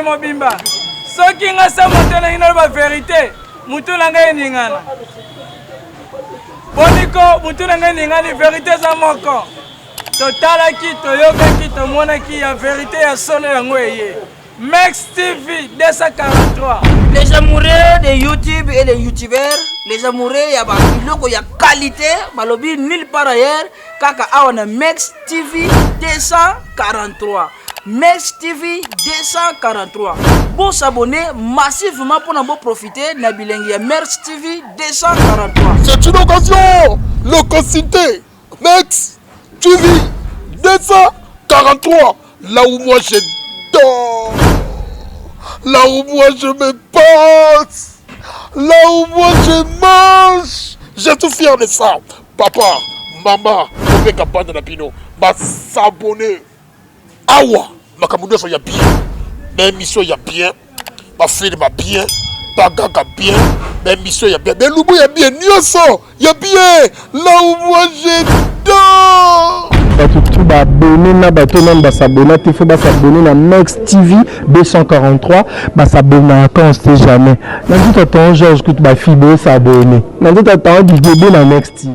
mobimba. Soki nga sa moto na ino ba vérité. Mutu na ngai ningana. Boniko mutu na ngai ningana vérité za moko. Totala ki toyoka ki tomona ki ya vérité ya solo yango eye. Max TV 243. Les amoureux de YouTube et les youtubeurs, les amoureux ya ba biloko ya qualité, balobi nulle part ailleurs, kaka awana Max TV 243. Max TV 243. Bon s'abonner massivement pour nous profiter na bilingue ya Max TV 243. C'est une occasion, l'occasion. Max TV 243. Là où moi je dors, là où moi je me passe, là où moi je mange. J'ai tout fier de ça. Papa, maman, on fait campagne de la Pino. Va s'abonner. Awa, ma camouflage y a bien. Mes missions y a bien. Ma fille m'a bien. Ma gaga bien. Mes missions y a bien. Mais l'oubou y a bien. Nyoso y a bien. Là où moi je dors. Tout va abonner na bateau même va s'abonner il faut s'abonner na Max TV 243 va s'abonner quand on sait jamais dans tout temps Georges que tu vas fiber s'abonner dans tout temps du bébé na Max TV.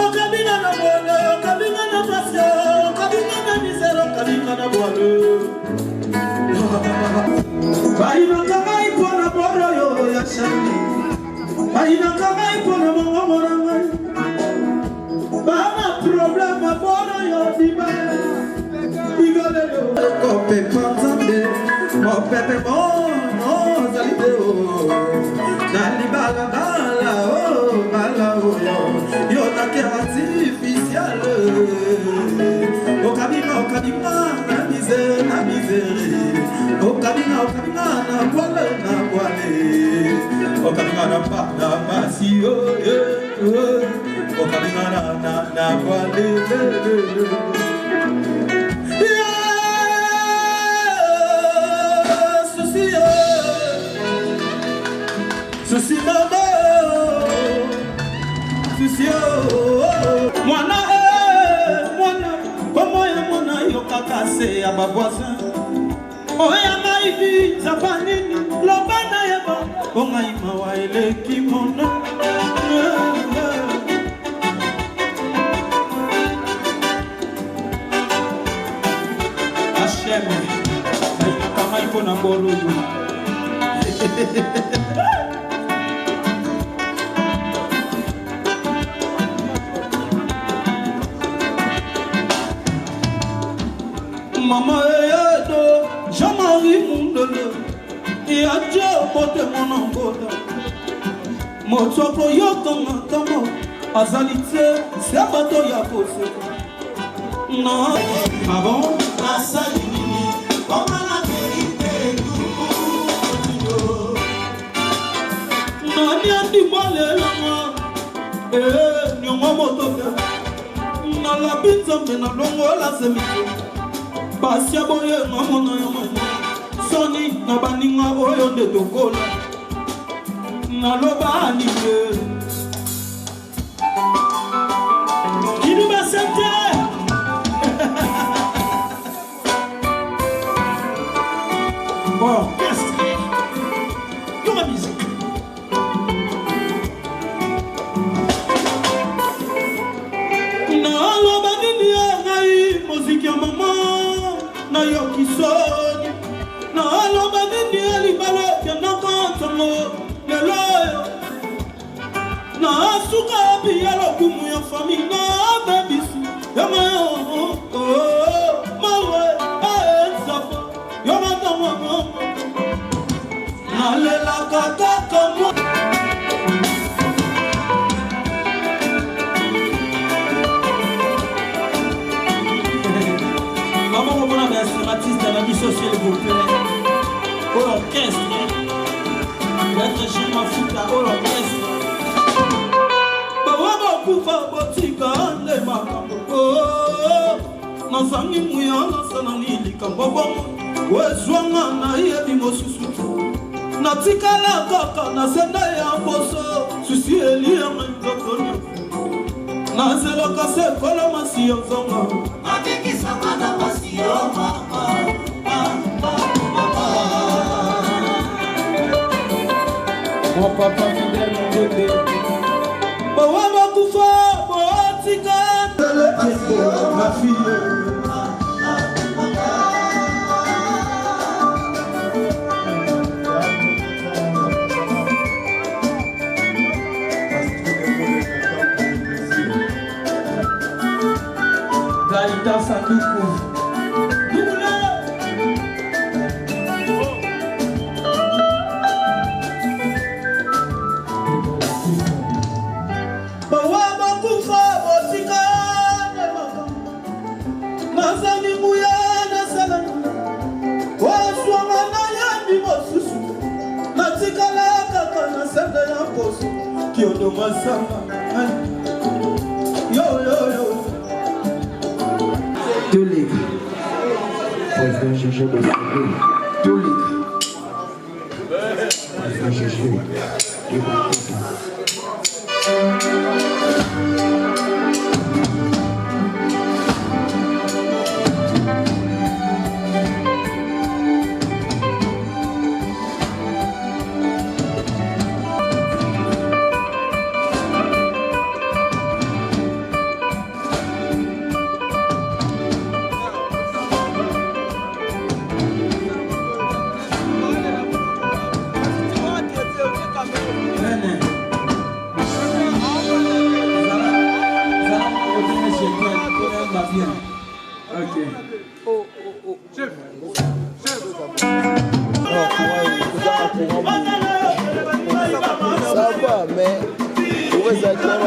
Okabina ngai mpona mongongo na ngai bana problème mpona yo libala igolelo kopepa nzambe mopepe mono ozali te o na libala bala oyo yo nake artificiale okabinga na misere okabinga na voile okabinga na masi okabinga na voile Souci mama, souci mwana mwana yokaka se ya ba voisin oya maibi zapanini lobana yeba ongai mawa eleki mona asheme kama ipo na bolugu Mama edo Jean-Marie Mundele et adieu bote mon angola Motsoko yokanga tamo azalite c'est bato ya kose non avant la saline comme la vérité non ni andi mole lama ni moto na la pizza me na longo la semito Basia boye mamona yo Soni na baninga oyo nde tokola Na loba anike Kini basente Bon, qu'est-ce que Yo la musique Na loba nini ya ngai Musique ya maman na yoki soni na aloba nini alibala ya nakantango lelo na asuka biya lokumu ya fami na babisi ya mayo mawe aensafa ya matamwa na lela kakaka mwa Artiste à la vie sociale européenne au l'orchestre l'être chez ma fouta au l'orchestre bawa bakufa botika ande makambo nasangi muya nasanani likambo bongo wezwanga na yebi mosusu natikala kaka nasenda ya boso susi elianga nzokonyo nazelaka sekola masiyo zonga abikisaka na masiyo mama mon papa fidèle mon bébé bawa bakufa botika ma fille Gaïta Sanduku Deux livres. Président Gégé de deux livres. Président Gégé de Viens. Ok. Chef. Ça va, mais vous êtes à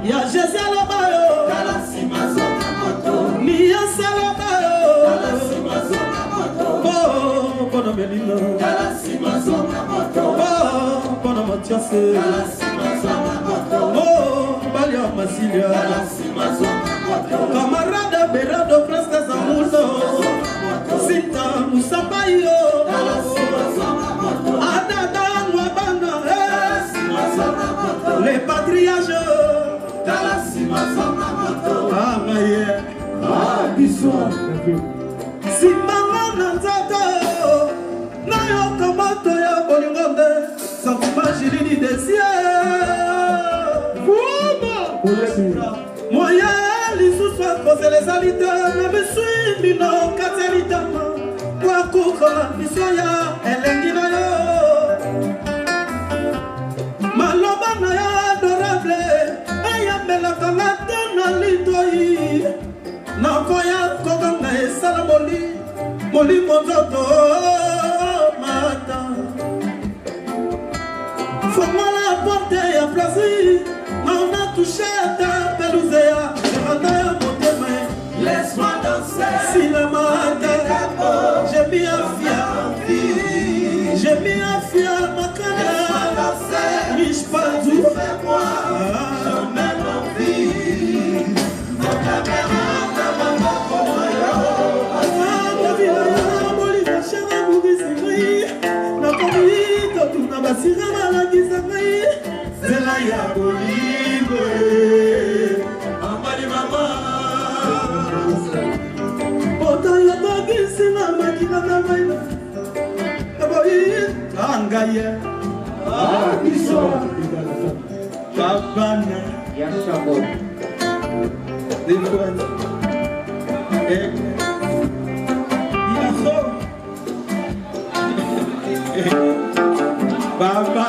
Ya Jésus Lobayo, Ni Salobayo. mpona Melina mpona Matiase bali ya Masilia camarade Berado Presque Zamundo Sinta Musabayo Adada Mwabana les patriages Simanga Nanzata Nayo Kamato ya Bolingonde Santima Jilini Desier Moya Lissouswa Kose les alites Name Suimino Katelitama Kwa Kuka Misoya Elengina yo Maloba na ya adorable Ayambela Kalata na Litoi Nakoya Koganga Esala Moli Mozoto Mata Forma la porte ya plaisir On a touché ta pelousea Randa ya motema Laisse-moi danser Si la mata J'ai mis un fier J'ai mis un fier ma canne Riche pas tout Fais-moi Je mets mon vie Mon caméra Basira la gisamai Zela ya bolibe Amali mama Ota ya bagisi na makina na maina Aboyi Angaye Iso Babana Yashabo Different Yaho Baba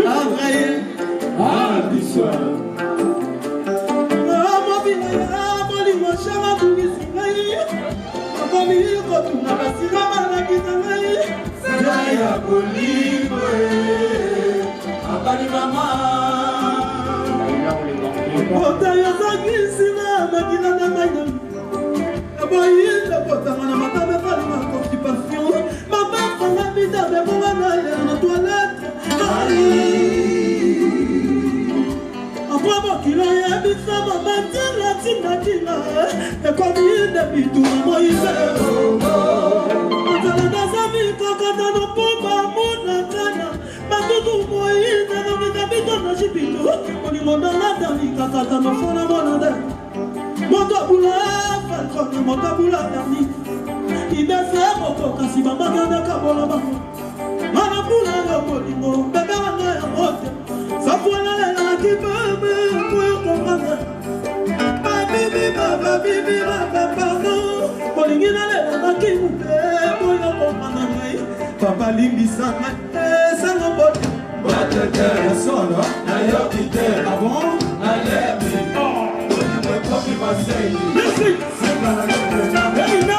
Abraye Abiswa Amobina Amoli Moshama Bugisingai Akomi Kotuna Basira Malakizangai Zaya Bolibwe Abali Mama Ota Yazakisina Makina Namaina Aboyi Napotama na Matame Falima Constipation Mais pour aller dans la toilette Après mon kilo et mi femme Matina tina Et comme il n'est plus tout Moïse Quand on a des amis Quand on a nos pommes Mon antenne Matutu Moïse Quand on a des habitants Dans Chipito On y monte dans la dami Quand on a nos fonds Dans mon ande Montaboula Falcon Montaboula Dami Il me fait mon coca Si maman garde Kabola Bako Manapula ya bolingo, bebe wana ya mote Safwana ya kibebe, kuyo komanda Babibi, babibi, bababano Bolingina le wana kimube, kuyo komanda ngai Papa limbi sana, sana bote Batete, solo, na yokite Avant, na lebi Bolingo kopi masei Music, seka na yokite Hey, na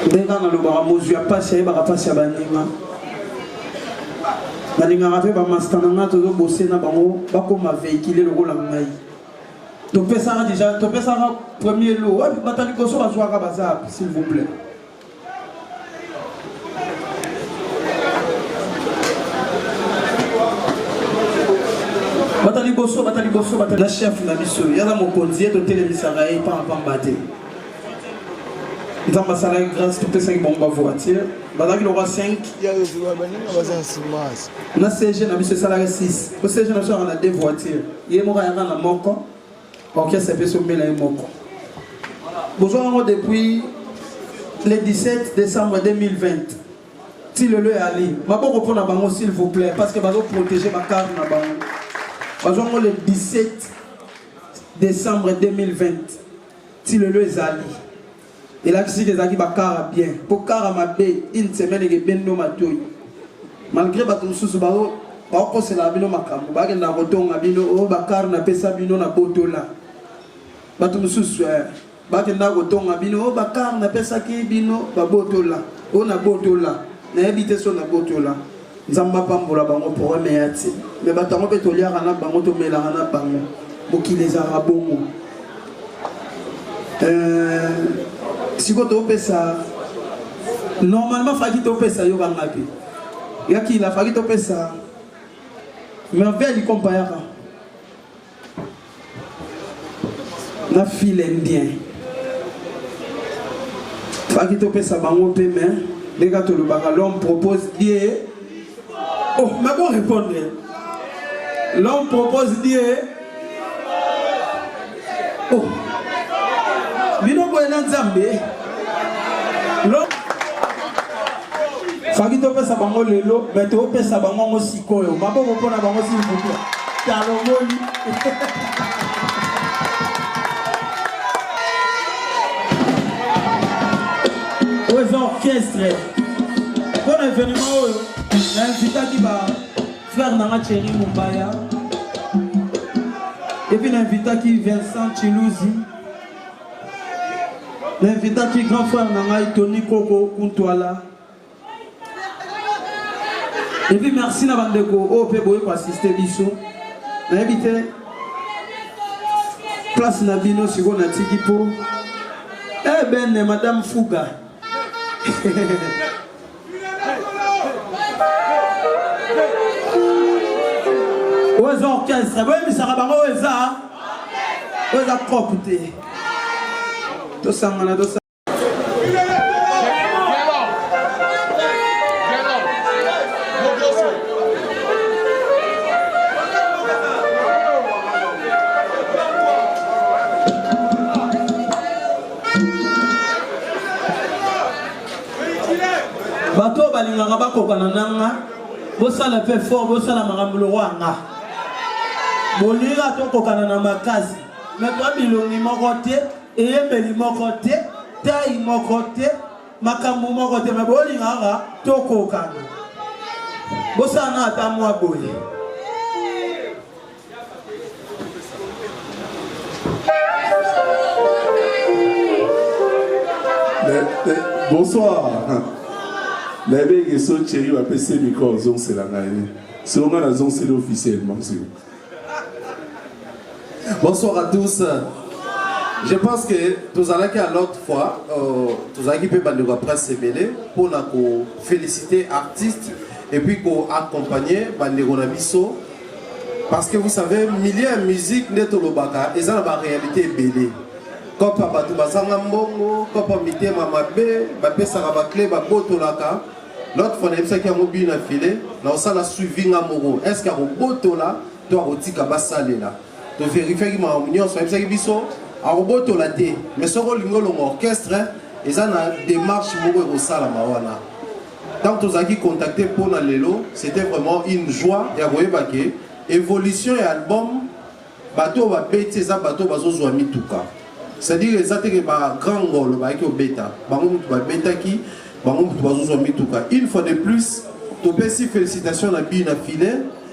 Ndeka na lobaka mozu ya pasi ayebaka pasi ya baninga balingaka mpe bamasta na nga tozobose na bango bakoma véhicule lokola ngai topesaka déjà topesaka premier lot wapi bata liboso bazwaka baza s'il vous plaît bata liboso batali la chef na biso yaza mokonzi to telemisaka ye pamba te nzamba sala grâce to pesa ki bomba voiture bazaki le roi 5 na CG na biso sala 6 au CG na biso on a 2 voitures ye moko ya na moko orchestre peso mela ye moko bonjour depuis le 17 décembre 2020 si le lieu ali maboko pona bango s'il vous plaît parce que bazo protéger ma carte na bango bonjour le 17 décembre 2020 si le lieu est ali et là si les aki bakara bien pour kara mabe une semaine et ben no matoy malgré bato susu bao ko c'est la bino makambo ba kenda kotonga bino o bakara na pesa bino na botola bato susu ba kenda kotonga bino o bakara na pesa ki bino ba botola o na botola na habite so na botola nzamba pambola bango pour meyati mais batango pe toliaka na bango to melaka na bango bokileza rabongo si vous avez ça, normalement, il faut que ça il y a qui la fait que ça. Mais on va y comparer. La file indien. Il faut que ça bango paiement. Les gars, l'homme propose dire. Oh, mais bon répondre. L'homme propose dire. Oh. Bino boyena nzambe lo faki to pesa bango lelo mais to pesa bango ngo sikoyo maboko pona bango s'il vous plaît talongoli aux orchestres pour l'événement l'invité qui va faire Nanga Thierry Mumbaya et puis l'invité qui Vincent Chilouzi. L'invité qui est grand frère Nangaï Tony Koko Kuntwala. Et puis merci Nabandeko au Peboy pour assister Bisso. L'invité place Nabino Sigo Natikipo. Eh ben Madame Fouga. Aux orchestres. Oui, mais ça va pas aux propres. bato balingaka bakokana nanga bosala pe fort bosala makambo lwanga bolira tokokana na makasi mais toi bilongi moko te eyembeli moko te tai moko te makambo moko te mais bolingaka tokokana bosala na ata mwa boye. Bonsoir. La belle est so chérie va passer micro zone c'est la gagne. Selon la zone c'est officiellement. Bonsoir à tous. Je pense que tous allons qu'à l'autre fois, tous allons qui peut battre la presse mêlée pour nous féliciter artistes et puis pour accompagner les biso parce que vous savez milliers de musique n'est au Lobaka et ça la réalité belée. Quand papa tu vas s'en ambongo, quand papa mité mama bé, babé ça va clé baboto laka. L'autre fois n'aime ça qui a mobile à filer, là on s'en a suivi un moro. Est-ce qu'il y a un boto là, toi rotika basalé là. De vérifier qu'il m'a union, soit ça qui biso, un boto là té. Mais ce rôle l'ingolo orchestre, et ça na démarche moro au sala mawana. Tant que vous avez contacté pour la lelo, c'était vraiment une joie et à voyer baké. Évolution et album, bateau va péter ça, bateau va zozo mituka. C'est-à-dire les attaques par grand rôle, par qui bêta, par contre bêta qui, par contre une fois de plus, tu peux si félicitations à bien affilé,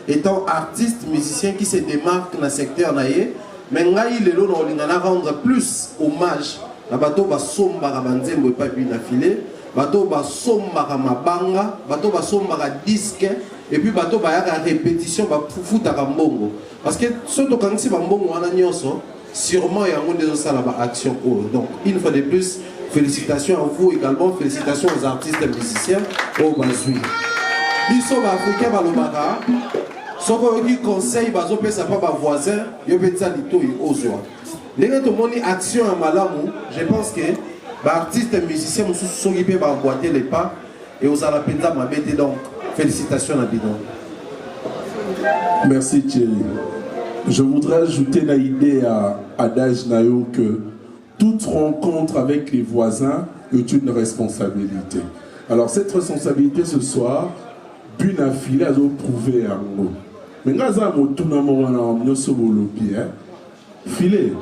étant artiste musicien qui se démarque dans le secteur naïe, mais ngai le lot on rendre plus hommage à bateau ba somba rabanzembo pas bien affilé, bateau ba somba mabanga, bateau ba somba disque et puis bateau ba ya répétition ba futa mbongo parce que surtout quand si mbongo wana nyonso sûrement il y a un des salles action. Donc une fois de plus, félicitations à vous également, félicitations aux artistes et musiciens au Bazoui. Biso africain balobaka, soko yoki conseil bazopesa pa bavoisin yo petisa litoi ozwa ndenge tomoni action ya malamu. Je pense que baartiste musicien mosusu soki mpe baboite les pas et ozala mpenza mabe te. Donc félicitations na bino. Merci Thierry. Je voudrais ajouter une idée à Adage Nayo que toute rencontre avec les voisins est une responsabilité. Alors cette responsabilité ce soir, Buna File a prouvé à nous. Mais nous avons tout le monde File,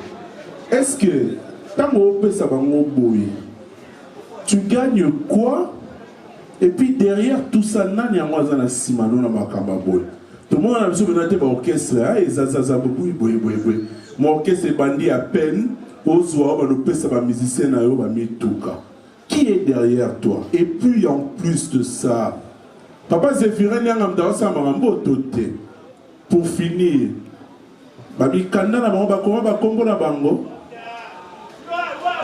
est-ce que tu gagnes quoi? Et puis derrière tout ça, tout le monde a besoin de l'orchestre. Mon orchestre est bandit à peine. Qui est derrière toi? Et puis en plus de ça, Papa Zéphirin pour finir,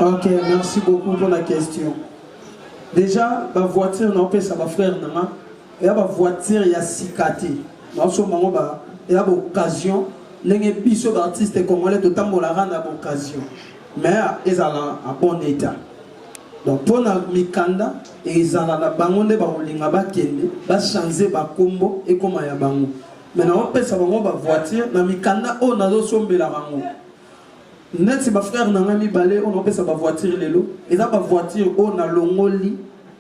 ok, merci beaucoup pour la question. Déjà, ma voiture, on peut ça, ma frère, et ma voiture, il y a cicaté. Il y a l'occasion, les biso d'artistes congolais de Tambolara n'a l'occasion. Mais ils sont en bon état. Donc pour la mikanda, ils sont en bangonde, ils changer ba combo et comment ya bango. Maintenant on peut savoir ma voiture, na mikanda on a sombe la bango. Net si ma frère n'a mis balé, on peut savoir voiture lelo. Ils ont ma voiture on a longoli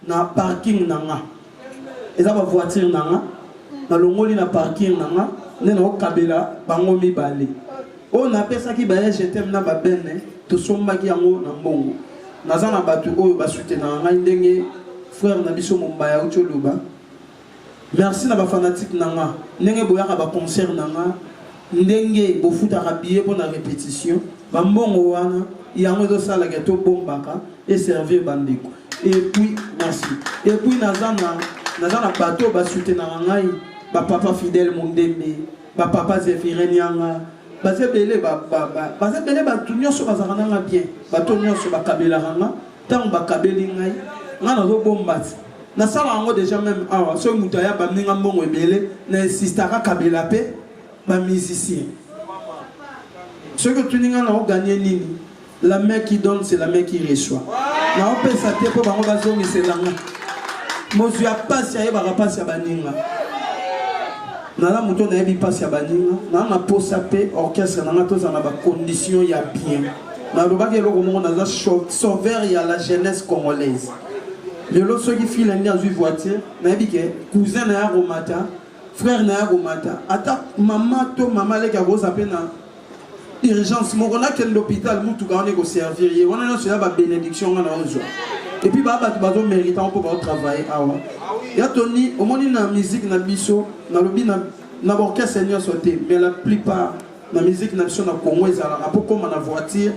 na parking nanga. Ils ont ma voiture nanga. Na longoli na parking nanga nena okabela bango mibale on appelle ça qui baye je t'aime na babene to sombaki yango na mbongo naza na batu oyo basute na ngai ndenge frère na biso mombaya ucholuba. Merci na ba fanatique nanga ndenge boyaka ba concert nanga ndenge bofuta rabier pour la répétition ba mbongo wana yango do sala gato bombaka et servir bandeko. Et puis merci. Et puis naza na bato basute na ngai ba papa fidèle Mondembe, ba papa Zéphirin Nyanga, ba sebele ba tunyo so bazana nga bien, ba tunyo so ba kabela ranga, tant ba kabeli ngai, nga na zo bombati. Na sala ngo déjà même awa so mutaya ba mninga mbongo ebele na insistaka kabela pe ba musicien. Ce que tu n'as pas gagné nini, la main qui donne c'est la main qui reçoit. Na on peut s'attendre pour bango bazongi c'est la main. Mozu ya passe ya ba passe ya baninga. Nala muto na yebi passe ya baninga na posa pe orchestre na toza na ba condition ya bien na lobaki eloko moko na sauveur ya la jeunesse congolaise lelo soki file ndi azui voiture na yebi ke cousin na ya romata frère na ya romata ata mama to mama leka koza pe na urgence moko na kende l'hôpital mutu ka on ko servir ye wana na cela ba bénédiction na ozo et puis ba tu bazo méritant pour travailler awa ya toni omoni na musique na biso na lobi na orchestre seigneur sauté mais la plupart na musique na biso na Congo ezala pour comme na voiture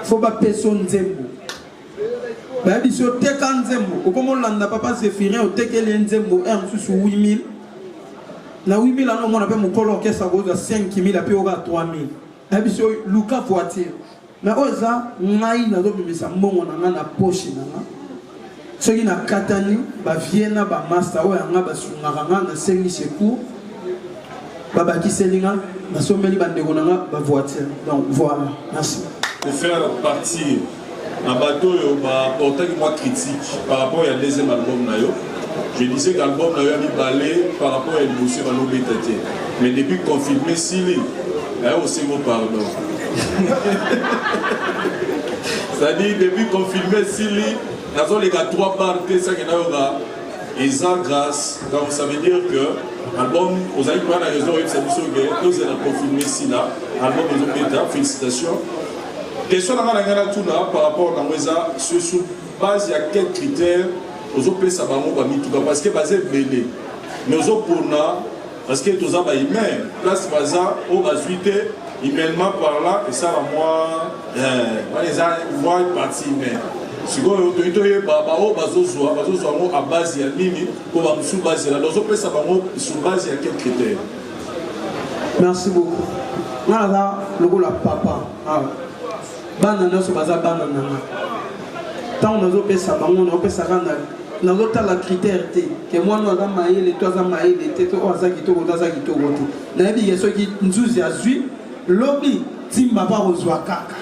faut ba personne nzembo ba biso teka nzembo okomo landa papa Zéphirin o tekele nzembo susu 8000 na 8000 ana mona pe mukolo orchestre go 5000 api oga 3000 ba biso luka voiture mais oza ngai na do bimisa mbongo na na poche na soki na katani ba viena ba master oyo anga basungaka nga na sengi secours babakiselinga basomeli bandeko nanga ba voiture. Donc voilà, merci. Pour faire partie un bateau portant moi critique par rapport à deuxième album na yo, je disais que l'album na yo a mis balai par rapport à l'émotion à l'obéité. Mais depuis confirmé Sili, aussi mon pardon. C'est-à-dire depuis confirmé Sili, dans les 3 parts que ça qui n'a ils ont grâce. Donc ça veut dire que l'album, vous avez pas la raison, c'est une chose que nous avons confirmé ici là. Album ils ont été félicitations. Question par rapport à Namweza, sur base il y a quelques critères. Aux autres ça va parce que basé belé. Mais aux autres pour parce que tout ça va y mettre. Place baza au basuité, humainement par là et ça va moi les voir partie mais si vous avez à base de nini pour sous base là donc on ça va sous base à quels critères. Merci beaucoup. Là le la papa banana so baza banana tant on a ça on peut ça nazotala critère te ke mwana aza mayele to aza mayele te to aza kitoko to aza kitoko te nayebi ke soki nzuzi azwi lobi timba pa kozwa kaka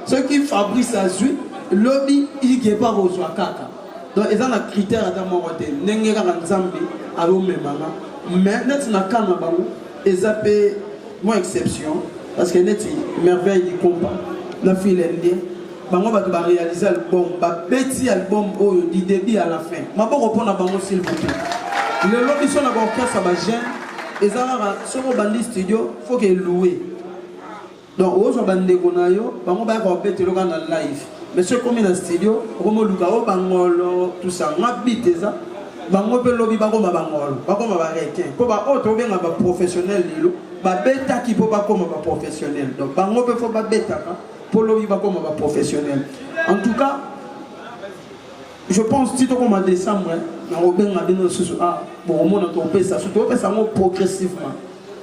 soki Fabrice azwi lobi ige pa kozwa kaka donc eza na critère ata moko te ndenge kaka nzambe azomemanga mais neti na kana bango eza mpe mo exception parce que neti merveille du compas na file ndie bango bato ba réaliser album ba beti album oyo du début à la fin maboko pona bango s'il vous plaît le lobby sur la orchestre ba jeune ezara soko bandi studio faut que louer donc ozo bandeko na yo bango ba ko beti loka na live mais ce comme na studio comme luka o bangolo tout ça ngabite ça bango pe lobby bako ma bangolo bako ma ba requin ko ba auto benga ba professionnel lilo ba beta ki po ba ko ma ba professionnel donc bango pe faut ba beta pour le vivre comme un professionnel. En tout cas, je pense que si on a décembre, on a progressivement.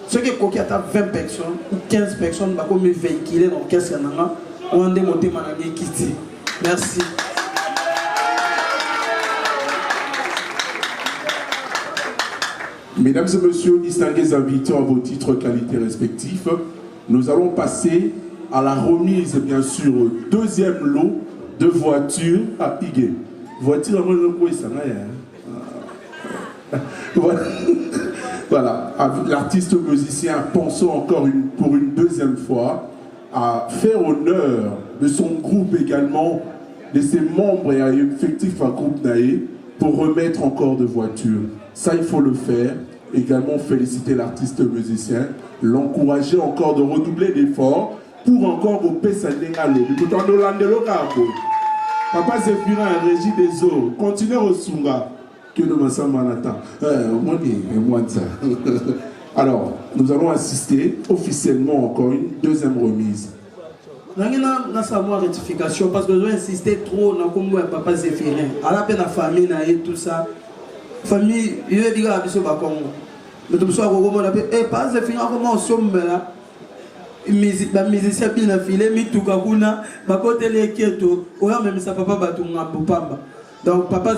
Ceux qui ont 20 personnes ou 15 personnes, comme véhiculer dans l'orchestre, on a démonté Managé Kitty. Merci. Mesdames et messieurs, distingués invités à vos titres qualités respectifs, nous allons passer à la remise, bien sûr, deuxième lot de voitures à Igué. Voiture, voilà, l'artiste musicien pensons encore pour une deuxième fois à faire honneur de son groupe également, de ses membres et effectifs à groupe Naé pour remettre encore de voitures. Ça, il faut le faire. Également féliciter l'artiste musicien, l'encourager encore de redoubler d'efforts pour encore vous payer sa dégalée. Papa Zéphirin, régie des eaux, continuez au Sunga. Que le Massamba Manata. Alors, nous allons assister officiellement encore une deuxième remise. N'a savoir rectification parce que je vais insister trop dans le Papa Zéphirin. À la peine la famille et tout ça. Famille, il veut dire à Bissot Bakongo. Mais tout ça, on a fait, Papa Zéphirin, comment on somme là? Musicien bien affilé, mais tout kakuna, ma côté les keto, ou même sa papa batunga bopamba. Donc Papa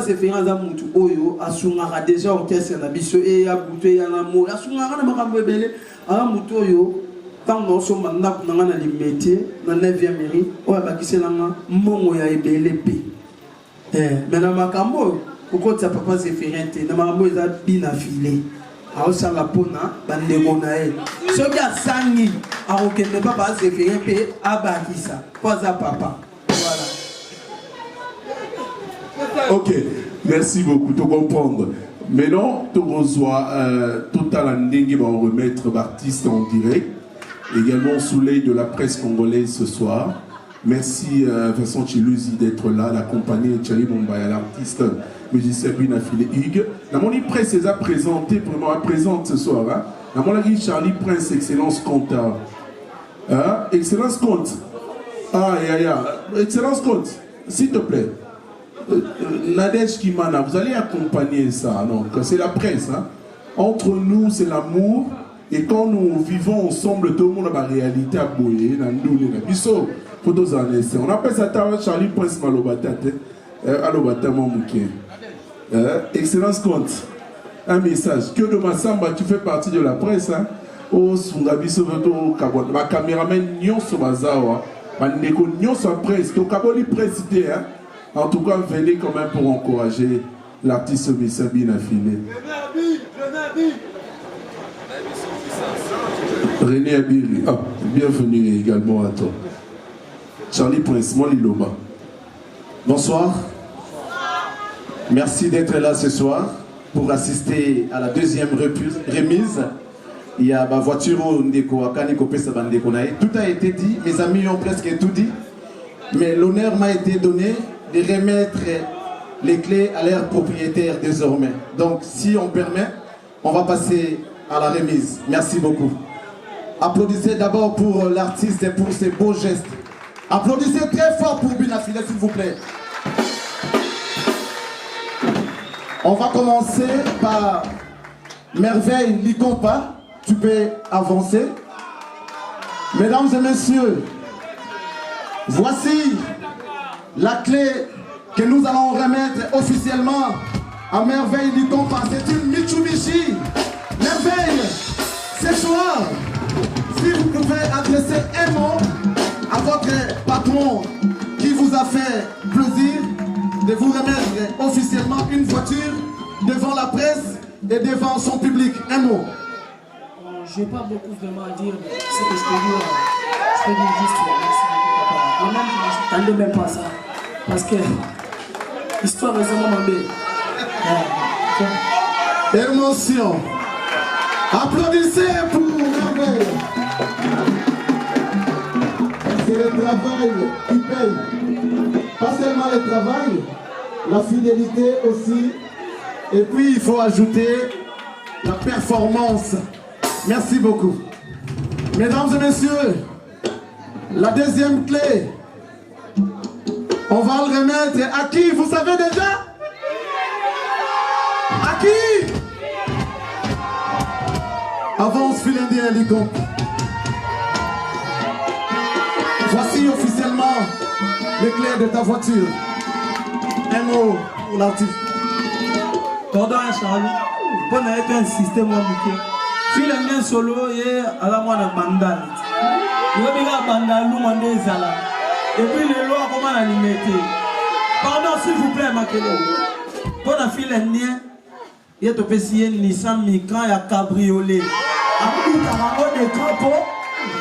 Zéphirin za mutu oyo asungara déjà orchestre na biso et ya buté ya na mo asungara na makambo ebele ala mutu oyo tant no so manda kunanga na limetier na 9e mairie oya bakiselanga mbongo ya ebele pe mais na makambo kokotsa Papa Zéphirin te na makambo eza bien affilé aosala pona bandeko na ye soki asangi akokende Papa Zéphirin mpe abakisa po aza papa. Voilà. Ok, merci beaucoup, tu comprends. Maintenant, tu reçois Total Ndenge va remettre l'artiste en direct, également sous l'œil de la presse congolaise ce soir. Merci Vincent Chiluzi d'être là, d'accompagner Thierry Bombaya, l'artiste musicien bien affilé Hugues. La monnaie presse les a présenté, vraiment présente ce soir. Hein? La monnaie Charlie Prince, Excellence Compta. Hein? Excellence Compte. Ah, Excellence Compte, s'il te plaît. Nadège Kimana, vous allez accompagner ça. Donc, c'est la presse. Hein? Entre nous, c'est l'amour. Et quand nous vivons ensemble, tout le monde a la réalité à bouiller. On appelle ça Charlie Prince Malobatate. Alobata Mamouké. Excellence Compte. Un message. Que de Massamba, tu fais partie de la presse. Hein? Oh, Sungabi Soveto Kabon. Ma caméraman Nyon Sobazawa. Ma négo Nyon Soba presse. Donc, Kaboli presse. En tout cas, venez quand même pour encourager l'artiste Missabine affilé. René Abiri, bienvenue également à toi. Charlie Prince, Moliloma. Bonsoir. Merci d'être là ce soir pour assister à la deuxième remise. Il y a ma voiture Ndeko Akaniko Pesabandeko Nae. Tout a été dit, mes amis ont presque tout dit. Mais l'honneur m'a été donné de remettre les clés à leurs propriétaires désormais. Donc, si on permet, on va passer à la remise. Merci beaucoup. Applaudissez d'abord pour l'artiste et pour ses beaux gestes. Applaudissez très fort pour Binafile, s'il vous plaît. On va commencer par Merveille Likompa. Tu peux avancer. Mesdames et messieurs, voici la clé que nous allons remettre officiellement à Merveille du Compas. C'est une Mitsubishi. Merveille, ce soir, si vous pouvez adresser un mot à votre patron qui vous a fait plaisir de vous remettre officiellement une voiture devant la presse et devant son public. Un mot. Je n'ai pas beaucoup vraiment à dire, mais ce que je peux dire, juste merci beaucoup, papa. Moi-même, je ne m'attendais même pas à ça. Parce que l'histoire est vraiment belle. Émotion. Applaudissez pour Merveille. C'est le travail qui paye. Pas seulement le travail, la fidélité aussi. Et puis il faut ajouter la performance. Merci beaucoup. Mesdames et messieurs, la deuxième clé, on va le remettre à qui? Vous savez déjà? À qui? Avance Philindien du compte. Voici officiellement les clés de ta voiture. Un mot pour l'artiste. Pardon, Charlie. Pour n'avoir un système compliqué. Philindien solo et à la moindre bandale. Il y a un bandale, nous mandé Zala. Et puis les lois, comment la limiter? Pardon, s'il vous plaît, Makelo. Pour la Philindien, il y a un Nissan Micran et un cabriolet.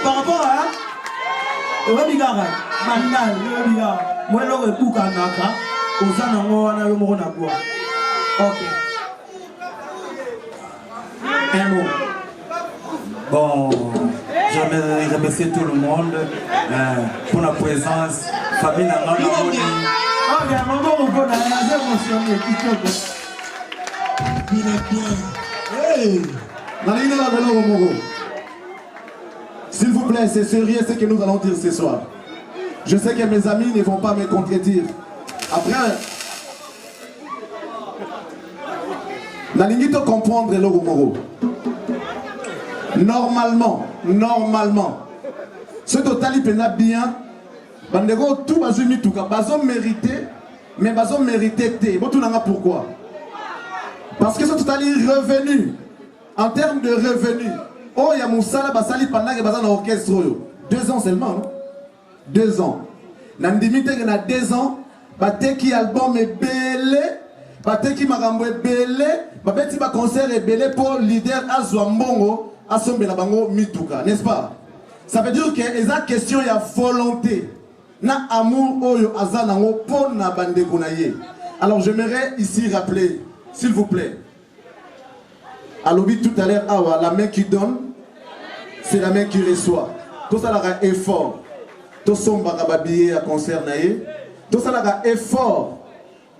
Par rapport à Robigara, Mandal, Robiga, moi le Pouka Naka, Osana Moana Yomoranaboua. Ok. Un mot. Bon, je remercie tout le monde pour la présence. Famille Namana. Ok, maman, on peut aller émotionné. Il est bien. Hey! S'il vous plaît, c'est sérieux ce que nous allons dire ce soir. Je sais que mes amis ne vont pas me contredire. Après, nalingi to comprendre le Moro. Normalement, ce total il pena bien. Bandego tout bazumi tout cas, bazom mérité, mais bazom mérité té. Bon tout nanga pourquoi? Parce que ce total est revenu. En termes de revenus, oh, il y a Moussala Basali pendant que Bazan orchestre. 2 ans seulement, non? 2 ans. Nandimite il y a 2 ans, Bateki album est belé, Bateki Marambo est belé, Babeti ba concert est belé pour leader Azwambongo, Asombela Bango Mituka, n'est-ce pas? Ça veut dire que il y a question, il y a volonté. Na amour oyo azanango pour na bande konaye. Alors j'aimerais ici rappeler, s'il vous plaît. Alors tout à l'heure, la main qui donne, c'est la main qui reçoit. Tout ça là effort. Tout somba billet à concert naïe. Tout ça là effort.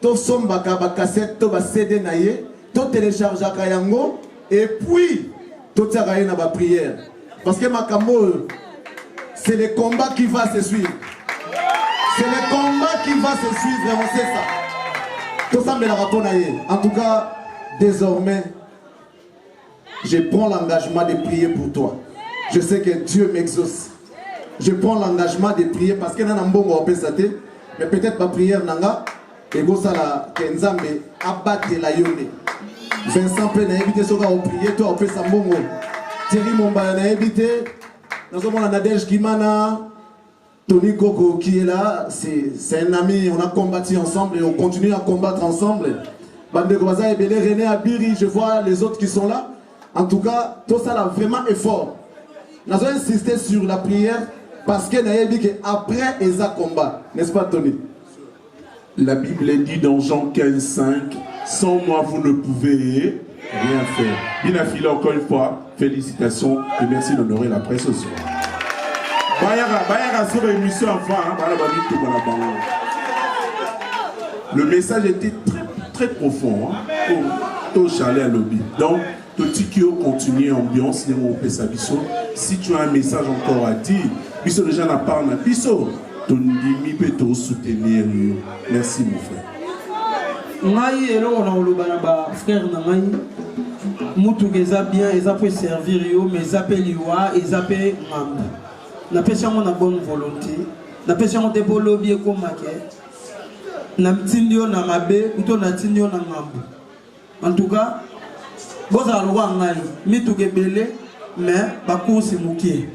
Tout somba cassette, tout CD naïe. Tout télécharge à Kayango. Et puis, tout ça na ba prière. Parce que Makambo, c'est le combat qui va se suivre. C'est le combat qui va se suivre, on sait ça. Tout ça me la rapport naïe. En tout cas, désormais, je prends l'engagement de prier pour toi. Je sais que Dieu m'exauce. Je prends l'engagement de prier parce que nan mbongo opesate, mais peut-être ma prière nanga et go sala kenzambe abattre la yone. Vincent peut na éviter soka au prier toi opesa mbongo. Thierry Momba na éviter. Nous sommes en Nadège Kimana, Tony Koko qui est là, c'est un ami, on a combattu ensemble et on continue à combattre ensemble. Bande Goaza et Belé, René Abiri, je vois les autres qui sont là. En tout cas, tout ça là vraiment effort. Nous avons insisté sur la prière parce que nous avons dit qu'après ils ont combat. N'est-ce pas, Tony? La Bible dit dans Jean 15:5, sans moi vous ne pouvez rien faire. Bien affilé encore une fois, félicitations et merci d'honorer la presse ce soir. Le message était très profond. Au chalet à lobby. Donc, Totikio continue ambiance, si tu as un message encore à dire, Bisso déjà n'a pas un Bisso, ton dimi peut te soutenir. Merci mon frère. Ngai elo on a olobana ba frère na ngai mutu geza bien eza peut servir yo mais appelle yoa et appelle ngamba. Na pesa on a bonne volonté, na pesa on te bolobi ko maquette. na mtindio na mabe uto na tindio na ngambu. En tout cas, boza lowa ngai mitugebele mais bakosi mukie.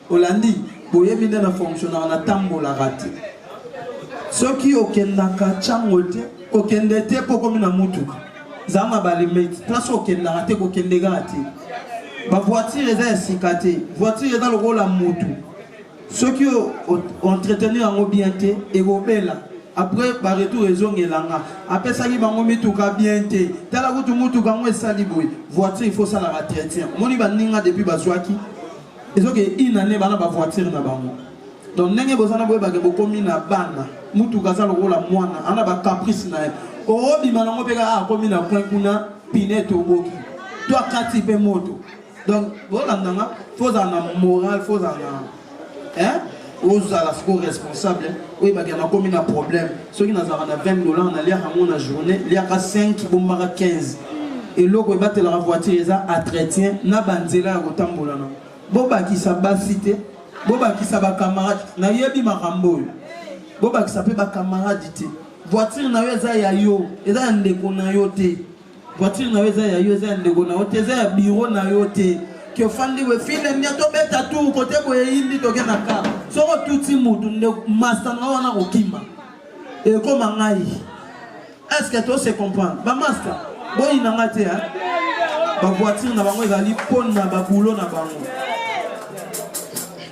Olandi boye binde na fonctionnaire na tambola rate. Soki okendaka changote okendete poko mina mutuka. Zama balimite place okendaka te kokendega ate. Ba voiture eza esikate, voiture eza lokola mutu. Soki entretenir yango bien te ekobela. Après ba retour ezongelanga après ça qui bango mituka bien te tala kutu mutuka ngo esali boy voiture il faut ça la entretien moni ba ninga depuis bazwaki ezoke inane bana ba voiture na bango donc ndenge bozana boy ba ke bokomi na bana mutuka za lokola mwana ana ba caprice na o bima nango peka komi na point kuna pineto boki to akati pe moto donc voilà ndanga faut ça na moral faut ça na hein aux à la fois responsable oui bah il y a comme un problème ceux qui n'ont pas $20 on a l'air à mon journée il y a 5 bombara 15 et l'autre battre la voiture ils a entretien na banzela au tambolana boba qui sa basité boba qui sa ba camarade na yebi makambo boba qui sa pe ba camarade té voiture na weza ya yo eza ndeko na yo té voiture na weza ya yo eza ndeko na yo té eza bureau na yo té que fandi we file nyato beta tout côté boye indi to gena ka so tuti mutu ne master na wana okima et comme ngai est-ce que toi se comprendre ba master boy na ngate hein ba voiture na bango ezali pona ba boulot na bango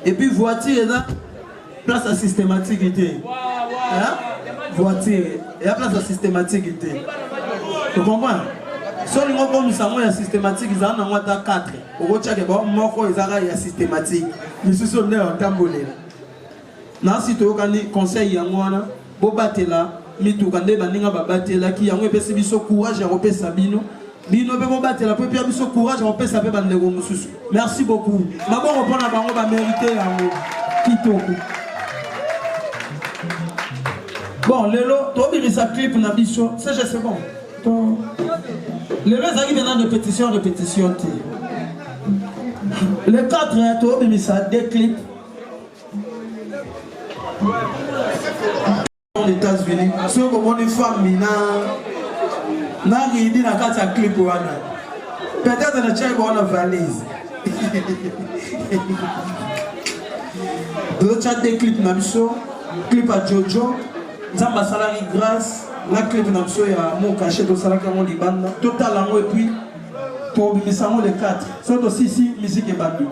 et puis voiture là place à systématique hein voiture et à place à systématique tu comprends. Si on a comme ça, il y a systématique, il y a 4. On va checker, il y a systématique. Mais si on est en tambolé. Si tu as un conseil, il y a un bobatela, mais tu as un babatela qui a un courage à repérer Sabino. Bino be bobatela, peut bien un courage à repérer Sabino. Merci beaucoup. D'abord, on prend la banque, on va mériter un bon, Lélo, tu as mis sa clip dans la bicho, c'est bon. Les deux arrivent maintenant de répétition. Les 4 ont mis ça, des clips. Aux États-Unis, si on a une femme, n'a rien dit dans 4 clips. Peut-être que tu as une valise. D'autres ont des clips, clip à Jojo, Zamba Salari Grâce. La clip n'a pas eu mon cachet de Salakamo Libanda, total et puis pour les 4. C'est aussi musique et bandit.